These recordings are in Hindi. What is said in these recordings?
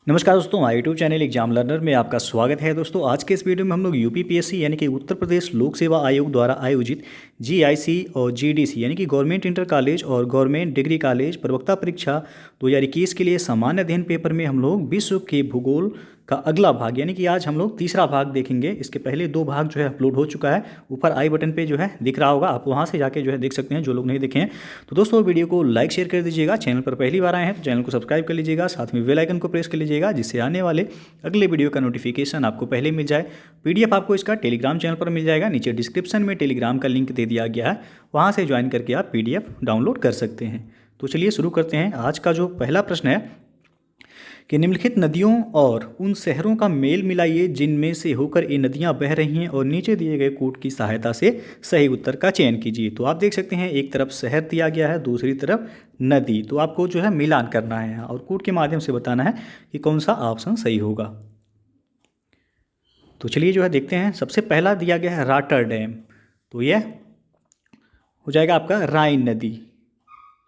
नमस्कार दोस्तों, हमारे यूट्यूब चैनल एग्जाम लर्नर में आपका स्वागत है। दोस्तों आज के इस वीडियो में हम लोग यूपीपीएससी यानी कि उत्तर प्रदेश लोक सेवा आयोग द्वारा आयोजित जीआईसी और जीडीसी यानी कि गवर्नमेंट इंटर कॉलेज और गवर्नमेंट डिग्री कॉलेज प्रवक्ता परीक्षा 2021 के लिए सामान्य अध्ययन पेपर में हम लोग विश्व के भूगोल का अगला भाग यानी कि आज हम लोग तीसरा भाग देखेंगे। इसके पहले दो भाग जो है अपलोड हो चुका है, ऊपर आई बटन पे जो है दिख रहा होगा, आप वहाँ से जाके जो है देख सकते हैं जो लोग नहीं देखे हैं। तो दोस्तों वीडियो को लाइक शेयर कर दीजिएगा, चैनल पर पहली बार आए हैं तो चैनल को सब्सक्राइब कर लीजिएगा, साथ में बेल आइकन को प्रेस कर लीजिएगा जिससे आने वाले अगले वीडियो का नोटिफिकेशन आपको पहले मिल जाए। पीडीएफ आपको इसका टेलीग्राम चैनल पर मिल जाएगा, नीचे डिस्क्रिप्शन में टेलीग्राम का लिंक दे दिया गया है, वहाँ से ज्वाइन करके आप पीडीएफ डाउनलोड कर सकते हैं। तो चलिए शुरू करते हैं। आज का जो पहला प्रश्न है कि निम्नलिखित नदियों और उन शहरों का मेल मिलाइए जिनमें से होकर ये नदियां बह रही हैं और नीचे दिए गए कोड की सहायता से सही उत्तर का चयन कीजिए। तो आप देख सकते हैं एक तरफ शहर दिया गया है, दूसरी तरफ नदी, तो आपको जो है मिलान करना है यहाँ और कोड के माध्यम से बताना है कि कौन सा ऑप्शन सही होगा। तो चलिए जो है देखते हैं। सबसे पहला दिया गया है राटर डैम, तो यह हो जाएगा आपका राइन नदी।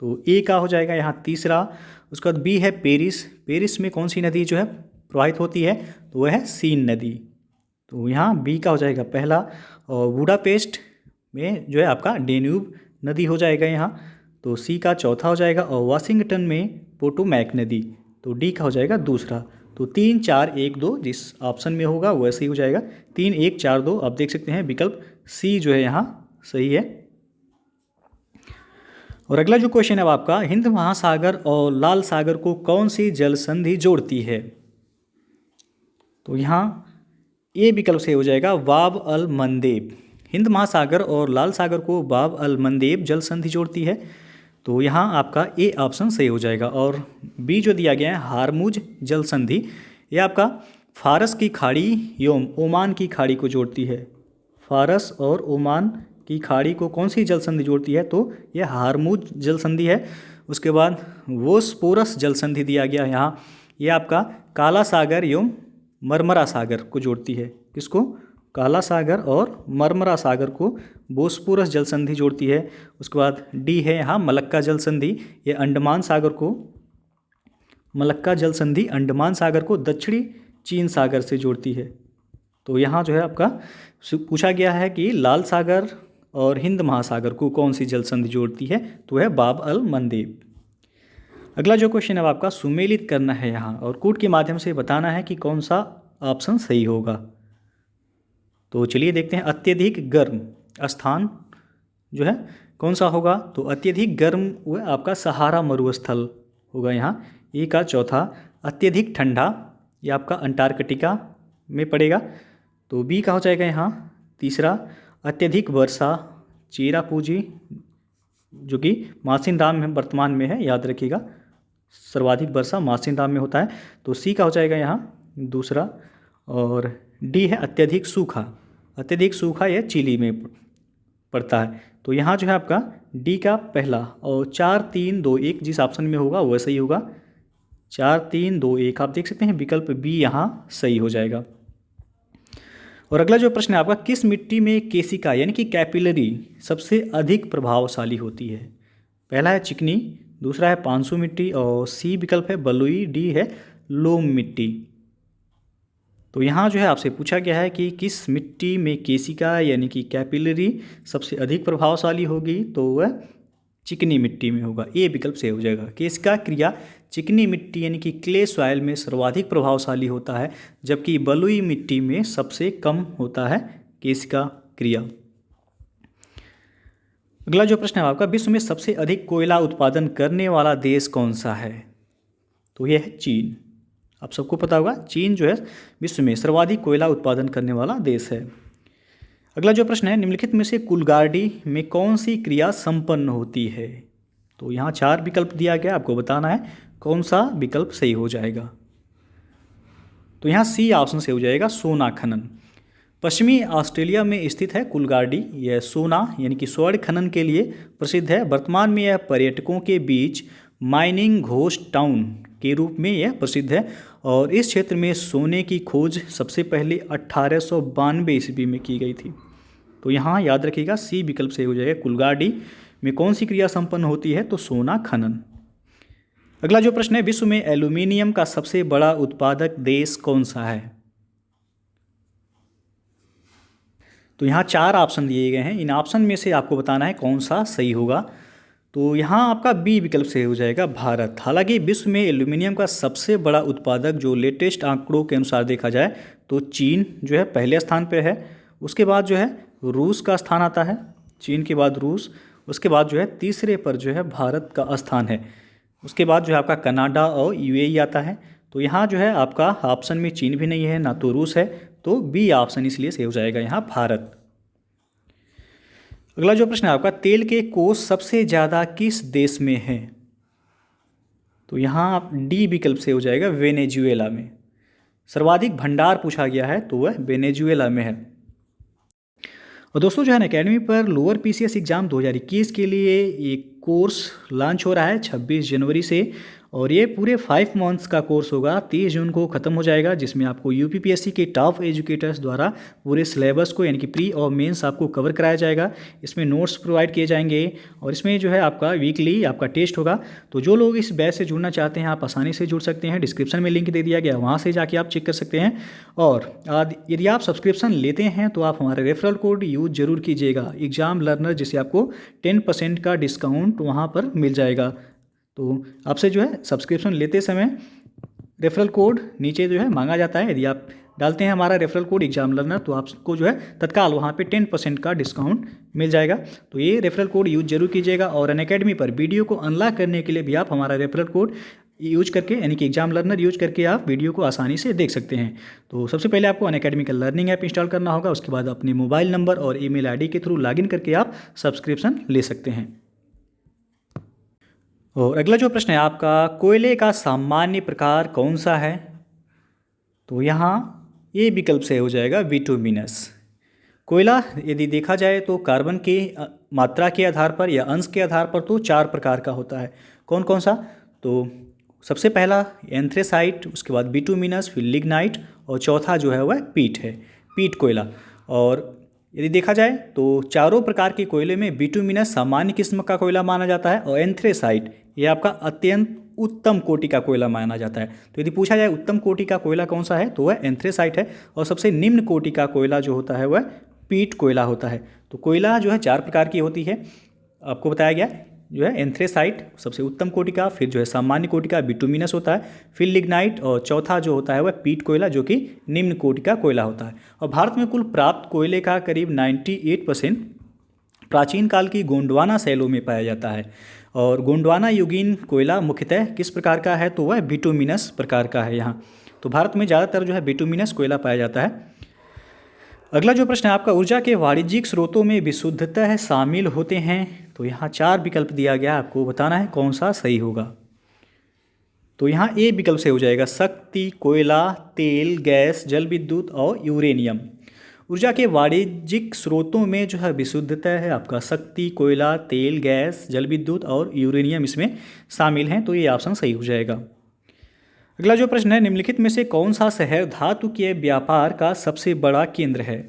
तो ए का हो जाएगा यहाँ तीसरा। उसके बाद बी है पेरिस। पेरिस में कौन सी नदी जो है प्रवाहित होती है, तो वह है सीन नदी। तो यहाँ बी का हो जाएगा पहला। और बुडापेस्ट में जो है आपका डेन्यूब नदी हो जाएगा यहाँ, तो सी का चौथा हो जाएगा। और वाशिंगटन में पोटोमैक नदी, तो डी का हो जाएगा दूसरा। तो 3 4 1 2 जिस ऑप्शन में होगा वैसे ही हो जाएगा। 3 1 4 2 आप देख सकते हैं विकल्प सी जो है यहाँ सही है। और अगला जो क्वेश्चन है आपका, हिंद महासागर और लाल सागर को कौन सी जल संधि जोड़ती है, तो यहाँ ए विकल्प से हो जाएगा बाब अल मंदेब। हिंद महासागर और लाल सागर को बाब अल मंदेब जल संधि जोड़ती है, तो यहाँ आपका ए ऑप्शन सही हो जाएगा। और बी जो दिया गया है हारमुज जल संधि, ये आपका फारस की खाड़ी एवं ओमान की खाड़ी को जोड़ती है। फारस और ओमान की खाड़ी को कौन सी जल संधि जोड़ती है, तो यह हारमुज जल संधि है। उसके बाद बोस्पोरस जल संधि दिया गया यहाँ, ये आपका काला सागर एवं मरमरा सागर को जोड़ती है। किसको? काला सागर और मरमरा सागर को बोस्पोरस जल संधि जोड़ती है। उसके बाद डी है यहाँ मलक्का जल संधि, ये अंडमान सागर को, मलक्का जल संधि अंडमान सागर को दक्षिणी चीन सागर से जोड़ती है। तो यहाँ जो है आपका पूछा गया है कि लाल सागर और हिंद महासागर को कौन सी जल संधि जोड़ती है, तो है बाब अल मंदेब। अगला जो क्वेश्चन है आपका सुमेलित करना है यहाँ और कोड के माध्यम से बताना है कि कौन सा ऑप्शन सही होगा। तो चलिए देखते हैं। अत्यधिक गर्म स्थान जो है कौन सा होगा, तो अत्यधिक गर्म वह आपका सहारा मरुस्थल होगा यहाँ, ए का चौथा। अत्यधिक ठंडा ये आपका अंटार्कटिका में पड़ेगा, तो बी का हो जाएगा यहाँ तीसरा। अत्यधिक वर्षा चेरापूंजी जो कि मासिनराम में वर्तमान में है, याद रखिएगा सर्वाधिक वर्षा मासिनराम में होता है, तो सी का हो जाएगा यहाँ दूसरा। और डी है अत्यधिक सूखा। अत्यधिक सूखा यह चिली में पड़ता है, तो यहाँ जो है आपका डी का पहला। और 4 3 2 1 जिस ऑप्शन में होगा वैसा ही होगा। 4 3 2 1 आप देख सकते हैं विकल्प बी यहाँ सही हो जाएगा। और अगला जो प्रश्न है आपका, किस मिट्टी में केशिका यानी कि कैपिलरी सबसे अधिक प्रभावशाली होती है? पहला है चिकनी, दूसरा है पांसू मिट्टी और सी विकल्प है बलुई, डी है लोम मिट्टी। तो यहाँ जो है आपसे पूछा गया है कि किस मिट्टी में केशिका यानी कि कैपिलरी सबसे अधिक प्रभावशाली होगी, तो वह चिकनी मिट्टी में होगा, ए विकल्प से हो जाएगा। केशिका क्रिया चिकनी मिट्टी यानी कि क्ले सॉइल में सर्वाधिक प्रभावशाली होता है, जबकि बलुई मिट्टी में सबसे कम होता है केशिका क्रिया। अगला जो प्रश्न है आपका, विश्व में सबसे अधिक कोयला उत्पादन करने वाला देश कौन सा है, तो यह है चीन। आप सबको पता होगा चीन जो है विश्व में सर्वाधिक कोयला उत्पादन करने वाला देश है। अगला जो प्रश्न है, निम्नलिखित में से कुलगार्डी में कौन सी क्रिया संपन्न होती है, तो यहाँ 4 विकल्प दिया गया, आपको बताना है कौन सा विकल्प सही हो जाएगा। तो यहाँ सी ऑप्शन से हो जाएगा सोना खनन। पश्चिमी ऑस्ट्रेलिया में स्थित है कुलगार्डी, यह सोना यानी कि स्वर्ण खनन के लिए प्रसिद्ध है। वर्तमान में यह पर्यटकों के बीच माइनिंग घोस्ट टाउन के रूप में यह प्रसिद्ध है और इस क्षेत्र में सोने की खोज सबसे पहले 1892 ईस्वी में की गई थी। तो यहाँ याद रखिएगा सी विकल्प से हो जाएगा। कुलगार्डी में कौन सी क्रिया संपन्न होती है, तो सोना खनन। अगला जो प्रश्न है, विश्व में एल्यूमिनियम का सबसे बड़ा उत्पादक देश कौन सा है? तो यहाँ 4 ऑप्शन दिए गए हैं, इन ऑप्शन में से आपको बताना है कौन सा सही होगा। तो यहाँ आपका बी विकल्प से हो जाएगा भारत। हालांकि विश्व में एल्यूमिनियम का सबसे बड़ा उत्पादक जो लेटेस्ट आंकड़ों के अनुसार देखा जाए तो चीन जो है पहले स्थान पर है, उसके बाद जो है रूस का स्थान आता है, चीन के बाद रूस, उसके बाद जो है तीसरे पर जो है भारत का स्थान है, उसके बाद जो है आपका कनाडा और यूएई आता है। तो यहाँ जो है आपका ऑप्शन में चीन भी नहीं है ना तो रूस है, तो बी ऑप्शन इसलिए सही हो जाएगा यहाँ भारत। अगला जो प्रश्न है आपका, तेल के कोष सबसे ज़्यादा किस देश में है? तो यहाँ आप डी विकल्प से हो जाएगा वेनेजुएला में। सर्वाधिक भंडार पूछा गया है तो वह वेनेजुएला में है। और दोस्तों जो है ना, अकेडमी पर लोअर पीसीएस एग्ज़ाम 2021 के लिए एक कोर्स लॉन्च हो रहा है 26 जनवरी से, और ये पूरे 5 मंथ्स का कोर्स होगा, 30 जून को ख़त्म हो जाएगा, जिसमें आपको यूपीपीएससी के टॉप एजुकेटर्स द्वारा पूरे सिलेबस को यानी कि प्री और मेंस आपको कवर कराया जाएगा। इसमें नोट्स प्रोवाइड किए जाएंगे और इसमें जो है आपका वीकली आपका टेस्ट होगा। तो जो लोग इस बैच से जुड़ना चाहते हैं आप आसानी से जुड़ सकते हैं, डिस्क्रिप्शन में लिंक दे दिया गया, वहाँ से जाके आप चेक कर सकते हैं। और यदि आप सब्सक्रिप्शन लेते हैं तो आप हमारा रेफरल कोड यूज जरूर कीजिएगा, एग्जाम लर्नर, जिससे आपको 10% का डिस्काउंट वहाँ पर मिल जाएगा। तो आपसे जो है सब्सक्रिप्शन लेते समय रेफरल कोड नीचे जो है मांगा जाता है, यदि आप डालते हैं हमारा रेफरल कोड एग्जाम लर्नर तो आपको जो है तत्काल वहाँ पे 10% का डिस्काउंट मिल जाएगा। तो ये रेफरल कोड यूज जरूर कीजिएगा। और अनअकैडमी पर वीडियो को अनलॉक करने के लिए भी आप हमारा रेफरल कोड यूज करके यानी कि एग्जाम लर्नर यूज करके आप वीडियो को आसानी से देख सकते हैं। तो सबसे पहले आपको अनअकैडमी का लर्निंग ऐप इंस्टॉल करना होगा, उसके बाद अपने मोबाइल नंबर और ईमेल आईडी के थ्रू लॉगिन करके आप सब्सक्रिप्शन ले सकते हैं। और अगला जो प्रश्न है आपका, कोयले का सामान्य प्रकार कौन सा है? तो यहाँ ए विकल्प से हो जाएगा बिटुमिनस। कोयला यदि देखा जाए तो कार्बन की मात्रा के आधार पर या अंश के आधार पर तो 4 प्रकार का होता है। कौन कौन सा? तो सबसे पहला एंथ्रेसाइट, उसके बाद बिटुमिनस, फिर लिग्नाइट और चौथा जो है वह पीट है, पीट कोयला। और यदि देखा जाए तो चारों प्रकार के कोयले में बिटुमिनस सामान्य किस्म का कोयला माना जाता है और एंथ्रेसाइट ये आपका अत्यंत उत्तम कोटि का कोयला माना जाता है। तो यदि पूछा जाए उत्तम कोटि का कोयला कौन सा है तो वह एंथ्रेसाइट है, और सबसे निम्न कोटि का कोयला जो होता है वह पीट कोयला होता है। तो कोयला जो है 4 प्रकार की होती है, आपको बताया गया, जो है एंथ्रेसाइट सबसे उत्तम कोटि का, फिर जो है सामान्य कोटि का बिटुमिनस होता है, फिर लिग्नाइट और चौथा जो होता है वह पीट कोयला जो कि निम्न कोटि का कोयला होता है। और भारत में कुल प्राप्त कोयले का करीब 98% प्राचीन काल की गोंडवाना शैलों में पाया जाता है। और गोंडवाना युगीन कोयला मुख्यतः किस प्रकार का है तो वह बिटुमिनस प्रकार का है यहाँ। तो भारत में ज़्यादातर जो है बिटुमिनस कोयला पाया जाता है। अगला जो प्रश्न है आपका, ऊर्जा के वाणिज्यिक स्रोतों में विशुद्धतः शामिल होते हैं? तो यहाँ 4 विकल्प दिया गया, आपको बताना है कौन सा सही होगा। तो यहाँ ए विकल्प से हो जाएगा शक्ति, कोयला, तेल, गैस, जल विद्युत और यूरेनियम। ऊर्जा के वाणिज्यिक स्रोतों में जो है विशुद्धतः है आपका शक्ति, कोयला, तेल, गैस, जल विद्युत और यूरेनियम इसमें शामिल हैं, तो ये ऑप्शन सही हो जाएगा। अगला जो प्रश्न है, निम्नलिखित में से कौन सा शहर धातु के व्यापार का सबसे बड़ा केंद्र है?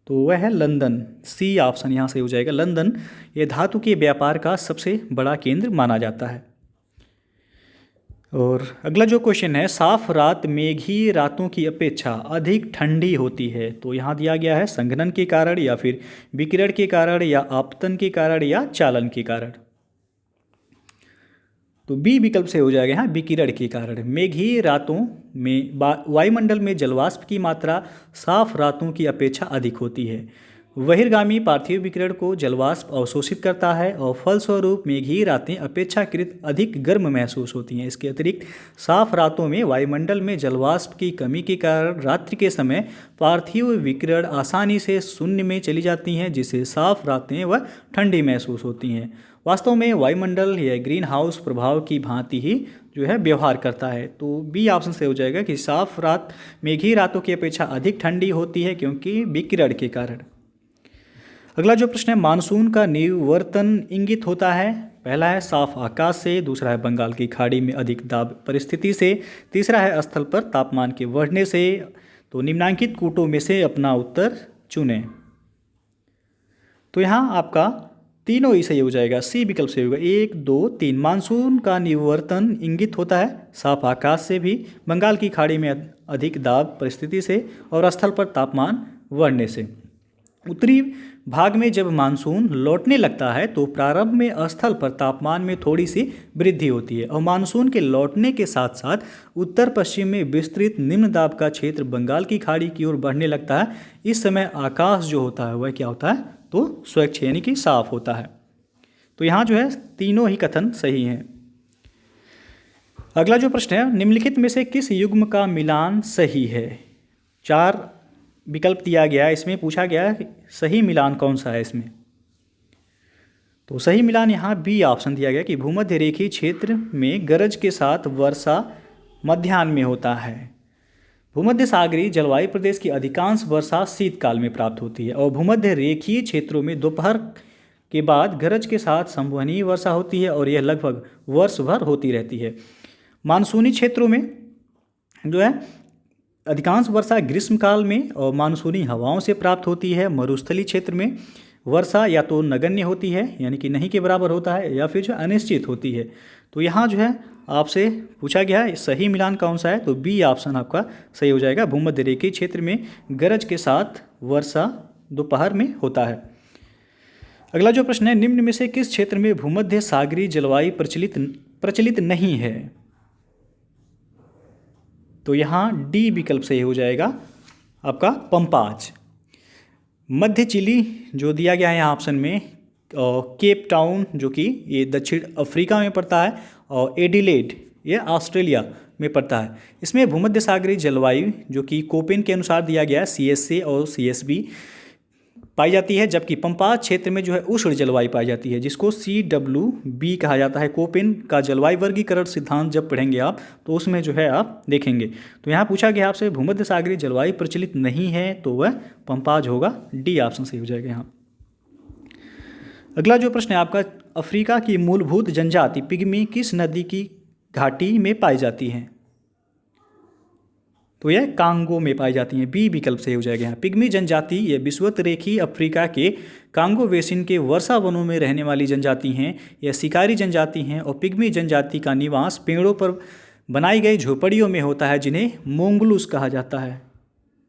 तो वह है लंदन। सी ऑप्शन यहाँ से हो जाएगा, लंदन ये धातु के व्यापार का सबसे बड़ा केंद्र माना जाता है। और अगला जो क्वेश्चन है, साफ रात मेघी रातों की अपेक्षा अधिक ठंडी होती है? तो यहाँ दिया गया है संघनन के कारण या फिर विकिरण के कारण या आपतन के कारण या चालन के कारण। तो बी विकल्प से हो जाएगा यहाँ विकिरण के कारण। मेघी रातों में वायुमंडल में जलवाष्प की मात्रा साफ रातों की अपेक्षा अधिक होती है। बहिर्गामी पार्थिव विकिरण को जलवाष्प अवशोषित करता है और फलस्वरूप मेघी रातें अपेक्षाकृत अधिक गर्म महसूस होती हैं। इसके अतिरिक्त साफ रातों में वायुमंडल में जलवाष्प की कमी के कारण रात्रि के समय पार्थिव विकिरण आसानी से शून्य में चली जाती हैं, जिससे साफ रातें व ठंडी महसूस होती हैं। वास्तव में वायुमंडल या ग्रीन हाउस प्रभाव की भांति ही जो है व्यवहार करता है। तो बी ऑप्शन से हो जाएगा कि साफ रात मेघी रातों की अपेक्षा अधिक ठंडी होती है क्योंकि विकिरण के कारण। अगला जो प्रश्न है, मानसून का निवर्तन इंगित होता है? पहला है साफ आकाश से, दूसरा है बंगाल की खाड़ी में अधिक दाब परिस्थिति से, तीसरा है स्थल पर तापमान के बढ़ने से। तो निम्नांकित कूटों में से अपना उत्तर चुनें। तो यहाँ आपका तीनों ही सही हो जाएगा, सी विकल्प सही होगा। 1 2 3। मानसून का निवर्तन इंगित होता है साफ आकाश से भी, बंगाल की खाड़ी में अधिक दाब परिस्थिति से और स्थल पर तापमान बढ़ने से। उत्तरी भाग में जब मानसून लौटने लगता है तो प्रारंभ में स्थल पर तापमान में थोड़ी सी वृद्धि होती है और मानसून के लौटने के साथ साथ उत्तर पश्चिम में विस्तृत निम्न दाब का क्षेत्र बंगाल की खाड़ी की ओर बढ़ने लगता है। इस समय आकाश जो होता है वह क्या होता है, तो स्वच्छ यानी कि साफ होता है। तो यहाँ जो है तीनों ही कथन सही हैं। अगला जो प्रश्न है, निम्नलिखित में से किस युग्म का मिलान सही है? 4 विकल्प दिया गया है, इसमें पूछा गया है सही मिलान कौन सा है इसमें। तो सही मिलान यहाँ बी ऑप्शन दिया गया कि भूमध्य रेखीय क्षेत्र में गरज के साथ वर्षा मध्याह्न में होता है। भूमध्य सागरीय जलवायु प्रदेश की अधिकांश वर्षा शीतकाल में प्राप्त होती है और भूमध्य रेखीय क्षेत्रों में दोपहर के बाद गरज के साथ संवहनीय वर्षा होती है और यह लगभग वर्ष भर होती रहती है। मानसूनी क्षेत्रों में जो है अधिकांश वर्षा ग्रीष्मकाल में और मानसूनी हवाओं से प्राप्त होती है। मरुस्थलीय क्षेत्र में वर्षा या तो नगण्य होती है यानी कि नहीं के बराबर होता है या फिर जो अनिश्चित होती है। तो यहाँ जो है आपसे पूछा गया है सही मिलान कौन सा है, तो बी ऑप्शन आपका सही हो जाएगा। भूमध्य रेखीय क्षेत्र में गरज के साथ वर्षा दोपहर में होता है। अगला जो प्रश्न है, निम्न में से किस क्षेत्र में भूमध्य सागरीय जलवायु प्रचलित नहीं है? तो यहाँ डी विकल्प सही हो जाएगा आपका, पंपाज। मध्य चिली जो दिया गया है यहाँ ऑप्शन में, केप टाउन जो कि ये दक्षिण अफ्रीका में पड़ता है और एडिलेड ये ऑस्ट्रेलिया में पड़ता है। इसमें भूमध्य सागरीय जलवायु जो कि कोपेन के अनुसार दिया गया है CSA और CSB पाई जाती है, जबकि पंपाज क्षेत्र में जो है उष्ण जलवायु पाई जाती है जिसको CWB कहा जाता है। कोपेन का जलवायु वर्गीकरण सिद्धांत जब पढ़ेंगे आप तो उसमें जो है आप देखेंगे। तो यहाँ पूछा गया आपसे भूमध्य सागरीय जलवायु प्रचलित नहीं है तो वह पंपाज होगा, डी ऑप्शन सही हो जाएगा यहाँ। अगला जो प्रश्न है आपका, अफ्रीका की मूलभूत जनजाति पिग्मी किस नदी की घाटी में पाई जाती हैं? तो यह कांगो में पाई जाती हैं, बी विकल्प सही हो जाएगा यहाँ। पिग्मी जनजाति ये विषुवत रेखीय अफ्रीका के कांगो बेसिन के वर्षा वनों में रहने वाली जनजाति हैं। यह शिकारी जनजाति हैं और पिग्मी जनजाति का निवास पेड़ों पर बनाई गई झोपड़ियों में होता है जिन्हें मोंगलूस कहा जाता है।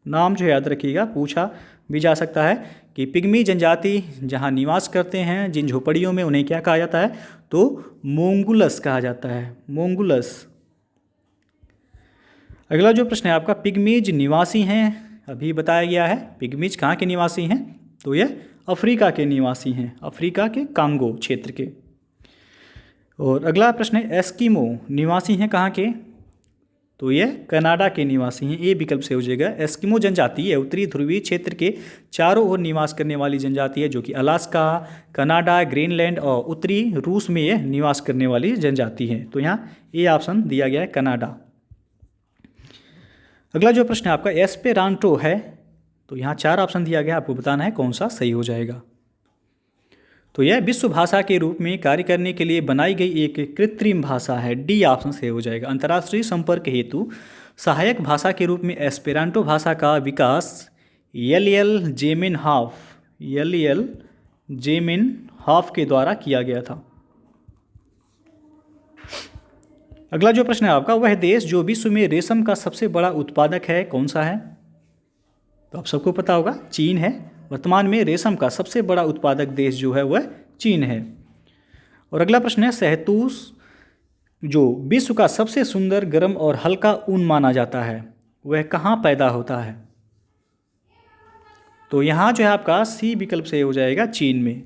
नाम जो याद रखिएगा, पूछा भी जा सकता है कि पिग्मी जनजाति जहाँ निवास करते हैं जिन झोपड़ियों में उन्हें क्या कहा जाता है, तो मोंगुलस कहा जाता है, मोंगुलस। अगला जो प्रश्न है आपका, पिग्मीज निवासी हैं, अभी बताया गया है पिग्मीज कहाँ के निवासी हैं, तो ये अफ्रीका के निवासी हैं, अफ्रीका के कांगो क्षेत्र के। और अगला प्रश्न है, एस्किमो निवासी हैं कहाँ के, तो ये कनाडा के निवासी हैं, ए विकल्प से हो जाएगा। एस्किमो जनजाति है उत्तरी ध्रुवीय क्षेत्र के चारों ओर निवास करने वाली जनजाति है जो कि अलास्का, कनाडा, ग्रीनलैंड और उत्तरी रूस में यह निवास करने वाली जनजाति है। तो यहाँ ए ऑप्शन दिया गया है, कनाडा। अगला जो प्रश्न है आपका, एस्पेरांटो है, तो यहाँ 4 ऑप्शन दिया गया, आपको बताना है कौन सा सही हो जाएगा। तो यह विश्व भाषा के रूप में कार्य करने के लिए बनाई गई एक कृत्रिम भाषा है, डी ऑप्शन सही हो जाएगा। अंतर्राष्ट्रीय संपर्क हेतु सहायक भाषा के रूप में एस्पेरांटो भाषा का विकास एल जेमेनहॉफ के द्वारा किया गया था। अगला जो प्रश्न है आपका, वह देश जो विश्व में रेशम का सबसे बड़ा उत्पादक है कौन सा है? तो आप सबको पता होगा, चीन है। वर्तमान में रेशम का सबसे बड़ा उत्पादक देश जो है वह चीन है। और अगला प्रश्न है, शहतूश जो विश्व का सबसे सुंदर, गर्म और हल्का ऊन माना जाता है वह कहाँ पैदा होता है? तो यहाँ जो है आपका सी विकल्प से हो जाएगा, चीन में।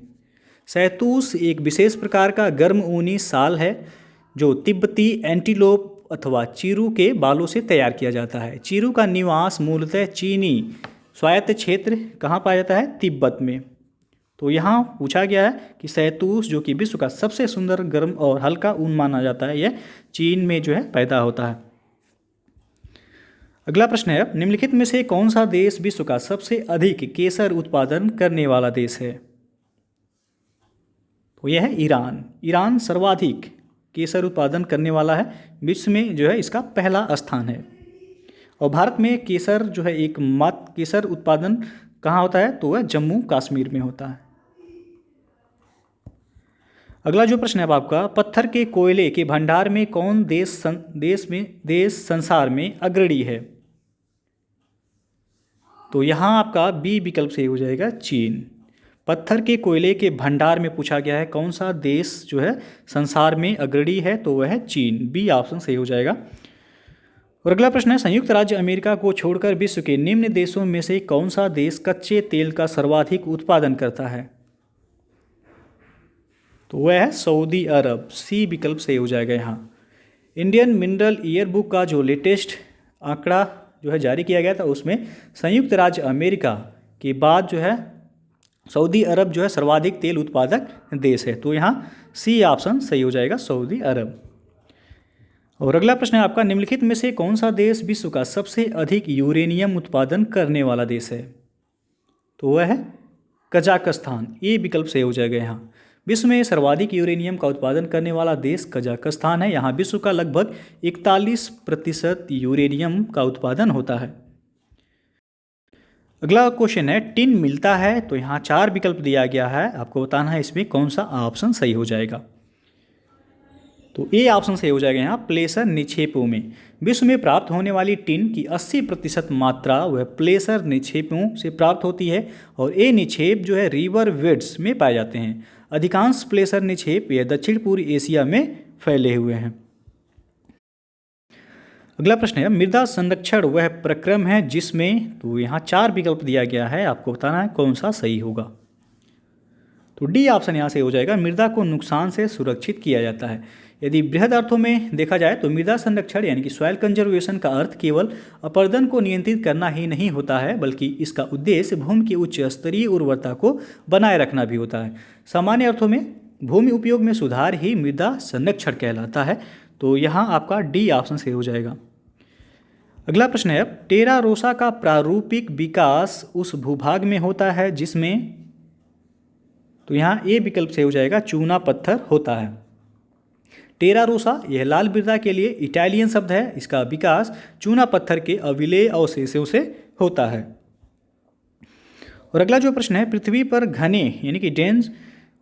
शहतूश एक विशेष प्रकार का गर्म ऊनी साल है जो तिब्बती एंटीलोप अथवा चीरू के बालों से तैयार किया जाता है। चीरू का निवास मूलतः चीनी स्वायत्त क्षेत्र कहाँ पाया जाता है? तिब्बत में। तो यहाँ पूछा गया है कि शहतूश जो कि विश्व का सबसे सुंदर, गर्म और हल्का ऊन माना जाता है, यह चीन में जो है पैदा होता है। अगला प्रश्न है, निम्नलिखित में से कौन सा देश विश्व का सबसे अधिक केसर उत्पादन करने वाला देश है? तो यह है ईरान। ईरान सर्वाधिक केसर उत्पादन करने वाला है, विश्व में जो है इसका पहला स्थान है। और भारत में केसर जो है एकमात्र केसर उत्पादन कहाँ होता है, तो वह जम्मू कश्मीर में होता है। अगला जो प्रश्न है अब आपका, पत्थर के कोयले के भंडार में कौन देश संसार में अग्रणी है? तो यहाँ आपका बी विकल्प सही हो जाएगा, चीन। पत्थर के कोयले के भंडार में पूछा गया है कौन सा देश जो है संसार में अग्रणी है, तो वह है चीन। बी ऑप्शन सही हो जाएगा। और अगला प्रश्न है, संयुक्त राज्य अमेरिका को छोड़कर विश्व के निम्न देशों में से कौन सा देश कच्चे तेल का सर्वाधिक उत्पादन करता है? तो वह है सऊदी अरब। सी विकल्प सही हो जाएगा यहाँ। इंडियन मिनरल ईयरबुक का जो लेटेस्ट आंकड़ा जो है जारी किया गया था, उसमें संयुक्त राज्य अमेरिका के बाद जो है सऊदी अरब जो है सर्वाधिक तेल उत्पादक देश है। तो यहाँ सी ऑप्शन सही हो जाएगा, सऊदी अरब। और अगला प्रश्न है आपका, निम्नलिखित में से कौन सा देश विश्व का सबसे अधिक यूरेनियम उत्पादन करने वाला देश है? तो वह है कजाकिस्तान। ए विकल्प सही हो जाएगा यहाँ। विश्व में सर्वाधिक यूरेनियम का उत्पादन करने वाला देश कजाकिस्तान है। यहाँ विश्व का लगभग 41% यूरेनियम का उत्पादन होता है। अगला क्वेश्चन है, टिन मिलता है, तो यहाँ 4 विकल्प दिया गया है, आपको बताना है इसमें कौन सा ऑप्शन सही हो जाएगा। तो ए ऑप्शन सही हो जाएगा यहाँ, प्लेसर निक्षेपों में। विश्व में प्राप्त होने वाली टिन की 80% मात्रा वह प्लेसर निक्षेपों से प्राप्त होती है, और ये निक्षेप जो है रिवर वेड्स में पाए जाते हैं। अधिकांश प्लेसर निक्षेप यह दक्षिण पूर्व एशिया में फैले हुए हैं। अगला प्रश्न है, मृदा संरक्षण वह प्रक्रम है जिसमें, तो यहाँ 4 विकल्प दिया गया है, आपको बताना है कौन सा सही होगा। तो डी ऑप्शन यहाँ से हो जाएगा, मृदा को नुकसान से सुरक्षित किया जाता है। यदि बृहद अर्थों में देखा जाए तो मृदा संरक्षण यानी कि सॉइल कंजर्वेशन का अर्थ केवल अपरदन को नियंत्रित करना ही नहीं होता है, बल्कि इसका उद्देश्य भूमि की उच्च स्तरीय उर्वरता को बनाए रखना भी होता है। सामान्य अर्थों में भूमि उपयोग में सुधार ही मृदा संरक्षण कहलाता है। तो यहाँ आपका डी ऑप्शन सही हो जाएगा। अगला प्रश्न है, टेरा रोसा का प्रारूपिक विकास उस भूभाग में होता है जिसमें, तो यहाँ ए विकल्प से हो जाएगा, चूना पत्थर होता है। टेरा रोसा यह लाल मृदा के लिए इटालियन शब्द है। इसका विकास चूना पत्थर के अविलेय अवशेषों से होता है। और अगला जो प्रश्न है, पृथ्वी पर घने यानी कि डेंस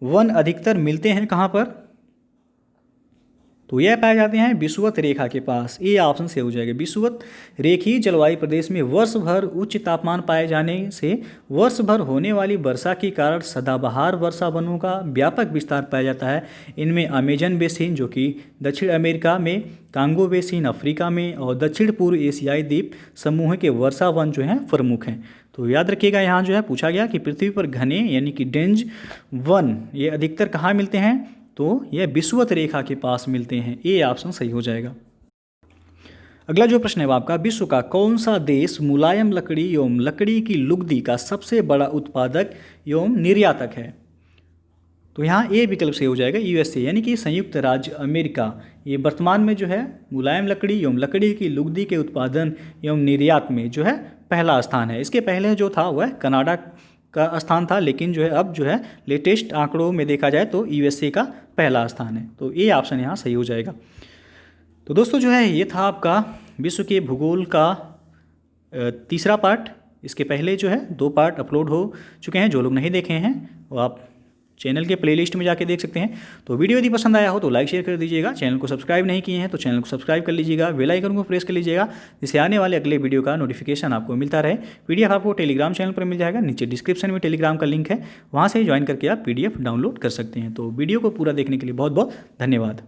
वन अधिकतर मिलते हैं कहाँ पर? तो यह पाए जाते हैं विषुवत रेखा के पास। ए ऑप्शन से हो जाएगा। विषुवत रेखीय जलवायु प्रदेश में वर्ष भर उच्च तापमान पाए जाने से वर्ष भर होने वाली वर्षा के कारण सदाबहार वर्षा वनों का व्यापक विस्तार पाया जाता है। इनमें अमेजन बेसिन जो कि दक्षिण अमेरिका में, कांगो बेसिन अफ्रीका में, और दक्षिण पूर्व एशियाई द्वीप समूह के वर्षा वन जो हैं प्रमुख हैं। तो याद रखिएगा, यहाँ जो है पूछा गया कि पृथ्वी पर घने यानी कि डेंज वन ये अधिकतर कहाँ मिलते हैं? तो यह विषुवत रेखा के पास मिलते हैं। ए ऑप्शन सही हो जाएगा। अगला जो प्रश्न है आपका, विश्व का कौन सा देश मुलायम लकड़ी एवं लकड़ी की लुगदी का सबसे बड़ा उत्पादक एवं निर्यातक है? तो यहाँ ए विकल्प से हो जाएगा, यूएसए यानी कि संयुक्त राज्य अमेरिका। ये वर्तमान में जो है मुलायम लकड़ी एवं लकड़ी की लुगदी के उत्पादन एवं निर्यात में जो है पहला स्थान है। इसके पहले जो था वह कनाडा का स्थान था, लेकिन जो है अब जो है लेटेस्ट आंकड़ों में देखा जाए तो यूएसए का पहला स्थान है। तो ए ऑप्शन यहाँ सही हो जाएगा। तो दोस्तों जो है ये था आपका विश्व के भूगोल का तीसरा पार्ट। इसके पहले जो है 2 पार्ट अपलोड हो चुके हैं। जो लोग नहीं देखे हैं वो आप चैनल के प्लेलिस्ट में जाके देख सकते हैं। तो वीडियो यदि पसंद आया हो तो लाइक शेयर कर दीजिएगा। चैनल को सब्सक्राइब नहीं किए हैं तो चैनल को सब्सक्राइब कर लीजिएगा। बेल आइकन को प्रेस कर लीजिएगा जिससे आने वाले अगले वीडियो का नोटिफिकेशन आपको मिलता रहे। पीडीएफ आपको टेलीग्राम चैनल पर मिल जाएगा। नीचे डिस्क्रिप्शन में टेलीग्राम का लिंक है, वहाँ से ज्वाइन करके आप पीडीएफ डाउनलोड कर सकते हैं। तो वीडियो को पूरा देखने के लिए बहुत बहुत धन्यवाद।